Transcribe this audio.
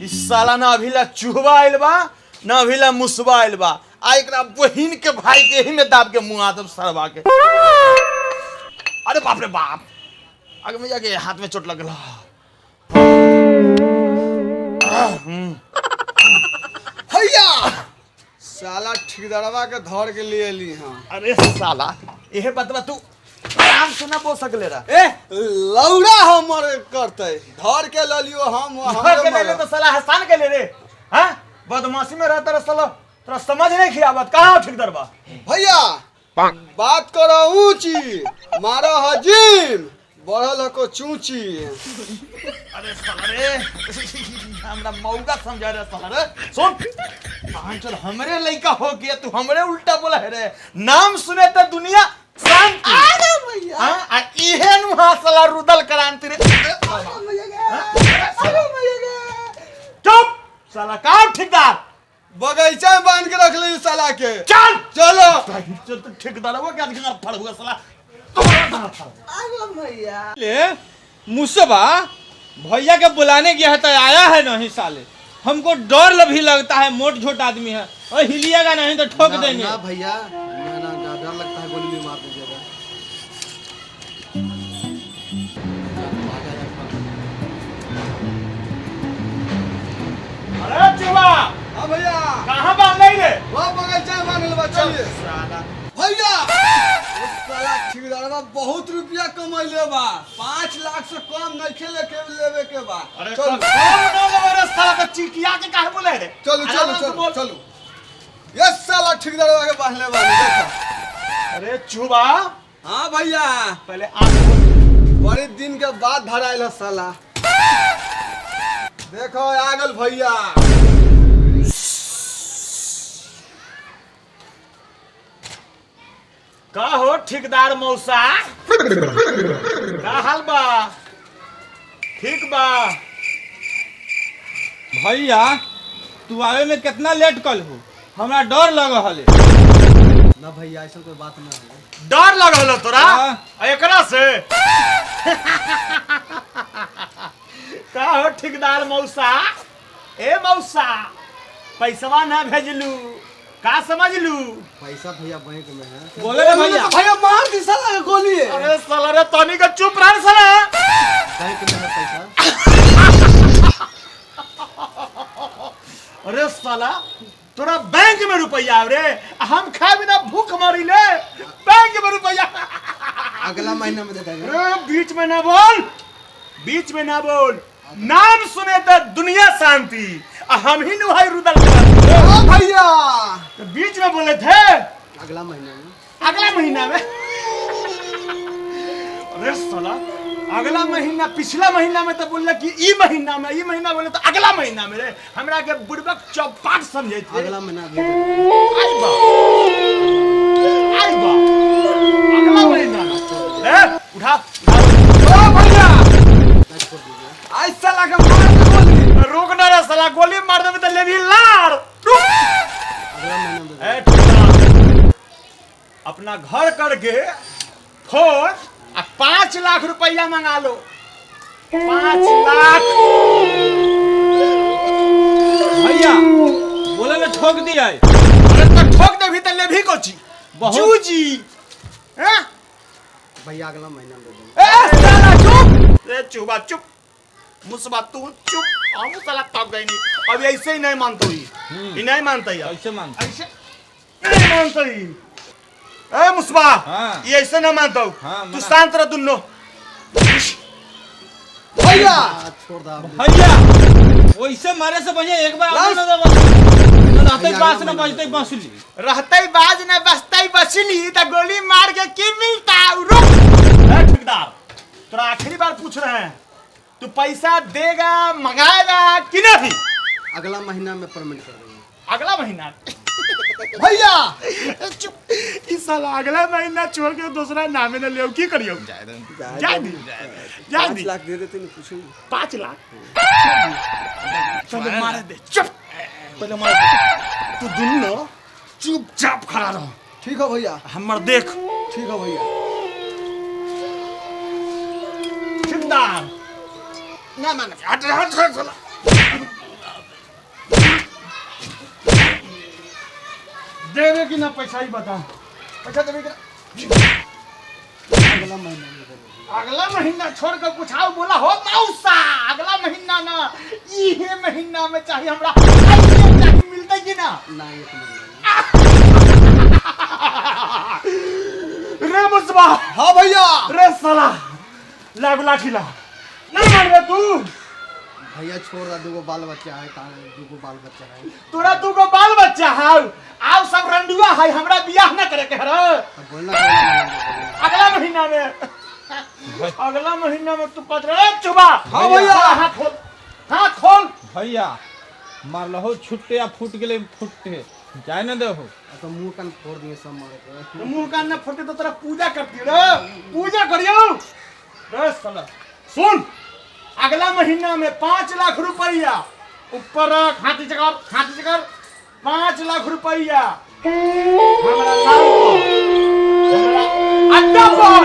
इस साला ना अभिला चूहवा आइल बा ना अभिला मुसवा आइल बा। आ एकरा बहिन के भाई के ही में दाब के मुंह आदम सरवा के। अरे बाप रे बाप, आगे में जाके हाथ में चोट लगल। भैया साला ठेकेदारवा के धर के लिए ली। हाँ अरे साला यह बतवा तू आराम से ना बोल सकले रहा। ए लौड़ा हमर करते धर के ल लियो हम के ले ले तो साला हसान के ले रे। हां बदमाशी में रहता रे साला, तोरा समझ नहीं खियावत। कहां ठेकेदार बा भैया? बात करो ऊंची मारो हजीम बढ़ल को चूची। अरे साला रे हमरा मौका समझा रे साला रे। सुन चल हमरे लइका हो गया, तू हमरे उल्टा बोला है रे। नाम सुने तो दुनिया शांति। अरे भैया हां इहे नु साला रुदल क्रांति रे। चुप साला का ठेकेदार बगीचा में बांध के रख ले साला के। चल चलो चल तो ठेकेदार वो क्या दिखा फड़ हुआ साला। भैया ले मुसबा भैया के बुलाने गया है तो आया है नहीं साले। हमको डर भी लगता है, मोट छोट आदमी है और हिलिएगा नहीं तो ठोक देंगे। ना भैया ना डर लगता है, गोली भी मार दीजिएगा। अरे चुवा हाँ भैया कहां बांध रे? वो बगीचा में बांध ले। चलिए भैया उस साला ठेकेदारवा बहुत रुपया कमैले बा। 5 लाख से कम नहीं खेले के लेवे के बा। अरे चलो रे साला का चिकिया के काहे बोले रे? चलो चलो चलो चलो ये साला ठेकेदारवा के बांधले बा। देखो अरे चुवा हाँ भैया पहले आंख बड़े दिन के बाद धराइल है साला। देखो आगल भैया का हो ठेकेदार मौसा का हाल बा? ठीक बा भैया तू आवे में कितना लेट कल हो, हमरा डर लग हले। ना भैया ऐसा कोई बात ना है। डर लगल तोरा हाँ। एकरा से? का हो ठेकेदार मौसा? ए मौसा पैसवा ना भेजलू का समझलू? पैसा भैया बैंक में है। बोले रे भैया। भैया मार दी साला गोली। अरे साला रे तनी का चुप रह साला। बैंक में है पैसा। अरे साला तोरा बैंक में रुपया रे, हम खाए बिना भूख मरी ले। बैंक में रुपया अगला महीना में दे देंगे। अरे बीच में ना बोल, बीच में ना बोल। नाम सुने तो दुनिया शांति, हम ही नुहाई रुदल भैया तो बीच में बोले थे अगला महीना में। अगला महीना में? अरे साला अगला महीना पिछला महीना में तो बोल कि ई महीना बोले तो अगला महीना में रे। हमरा के बुड़बक चौपाट समझे थे। अगला महीना आई बा अगला महीना में उठा भैया आज साला का मार दे गोली। रोक ना रे साला, गोली मार देबे त लेभी लाड़। अगला महीना में दे ए ठेकेदार अपना घर करके फोन 5 लाख रुपया मंगा लो। 5 लाख भैया बोले ले ठोक दिया है। अरे तो ठोक दे भी त लेभी कोची बहुत- जूजी हैं? भैया अगला महीना में दे देंगे। ए साला चुप रे, चुबा चुप मुसबा तू चुप। हम साला तब गई नहीं, अभी ऐसे ही नहीं मानता ही नहीं मानता ही कैसे मांग? ऐसे नहीं मानता ही। ए मुसबा हाँ। ये ऐसे ना मानता हूँ। हाँ, तू मना- शांत रह दुन्नो। भैया छोड़ दो भैया वैसे मारे से बढ़िया एक बार लास्ट- ना रहते पास ना बजते बांसुली। रहते बाज न बसते बसली तो गोली मार के की मिलता? रुक ए ठेकेदार, तोरा आखिरी बार पूछ रहे हैं, तू पैसा देगा मंगाएगा कि नहीं? अगला महीना में पेमेंट कर देंगे। अगला महीना भैया चुप। इस साल अगला महीना छोड़ के दूसरा नामे न ले की करियो? जा दी 5 लाख दे देते नहीं कुछ। 5 लाख पहले मारे दे। चुप पहले मारे दे। तू दुन्नो चुपचाप खड़ा रहो। ठीक है भैया हमर देख ठीक है भैया। ईमानदार ना मान हट हट हट साला देवे कि ना पैसा ही बता पैसा देवे कि अगला महीना छोड़ कर कुछ आओ बोला हो मौसा अगला महीना ना ये महीना में चाहिए हमरा चाहिए मिलता कि ना रे मुसबा हाँ भैया रे साला लागू लाठी ला नहीं मान रे तू भैया छोड़ रहा दूगो बाल बच्चा है दूगो बाल बच्चा है तोरा तू को बाल बच्चा है आओ सब रंडुआ है हमरा बियाह ना करे के हर बोलना अगला महीना में तू पत्र चुबा हाँ भैया हाथ खोल भैया मार लहो छुट्टे या फूट गेले फुटते जाए ना दो तो मुंह कान फोड़ दिए सब मारे मुंह कान ना फुटते तो तेरा पूजा करती रे पूजा करियो रे साला सुन अगला महीना में 5 लाख रुपया ऊपर रख हाथी चकर 5 लाख रुपया हमरा नाम पर हमरा अड्डा पर